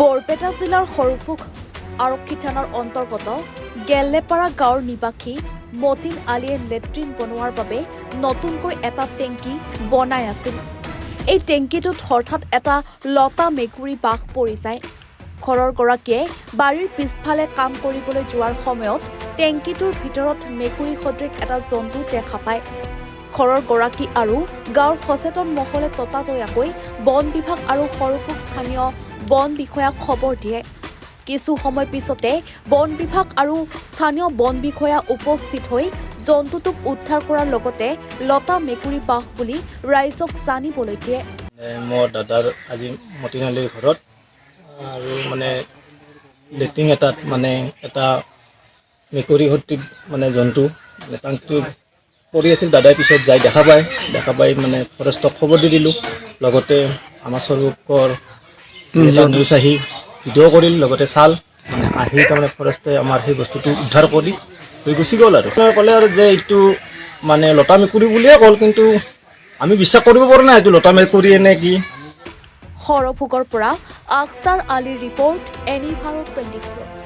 বৰপেটা জিলাৰ সৰুফুক আৰক্ষী থানাৰ অন্তৰ্গত গেল্লেপাৰা গাঁৱৰ নিবাসী মতিন আলীয়ে লেট্ৰিন বনোৱাৰ বাবে নতুনকৈ এটা টেংকি বনাই আছিল। এই টেংকিটোত হঠাৎ এটা লতা মেকুৰী বাস পৰি যায়। ঘৰৰ গৰাকীয়ে বাৰীৰ পিছফালে কাম কৰিবলৈ যোৱাৰ সময়ত টেংকিটোৰ ভিতৰত মেকুৰী সদৃশ এটা জন্তু দেখা পায়। ঘৰৰ গৰাকী আৰু গাঁৱৰ সচেতন মহলে ততাতৈয়াকৈ বন বিভাগ আৰু সৰুফুক স্থানীয় বন বিষয়াক খবৰ দিয়ে। কিছু সময় পিছতে বন বিভাগ আৰু স্থানীয় বন বিষয়া উপস্থিত হৈ জন্তুটোক উদ্ধাৰ কৰাৰ লগতে লতা মেকুৰী বাস বুলি ৰাইজক জানিবলৈ দিয়ে। মোৰ দাদাৰ আজি মতিন আলীৰ ঘৰত আৰু লেট্ৰিন এটাত এটা মেকুৰী সদৃশ জন্তু টাংটো পৰি আছিল। দাদাই পিছত যাই দেখা পাই ফৰেষ্টক খবৰ দি দিলোঁ। লগতে আমাৰ সৰুফুকৰ নিউজ আহি ভিডিঅ' কৰিল, লগতে চাল আহি ফৰেষ্টে আমাৰ সেই বস্তুটো উদ্ধাৰ কৰি লৈ গুচি গ'ল। আৰু ক'লে আৰু যে এইটো লতা মেকুৰী বুলিয়ে ক'ল, কিন্তু আমি বিশ্বাস কৰিব পৰা নাই এইটো লতা মেকুৰীয়ে নে কি। সৰফুকৰ পৰা আখতাৰ আলীৰ ৰিপৰ্ট, NE Bharat 24।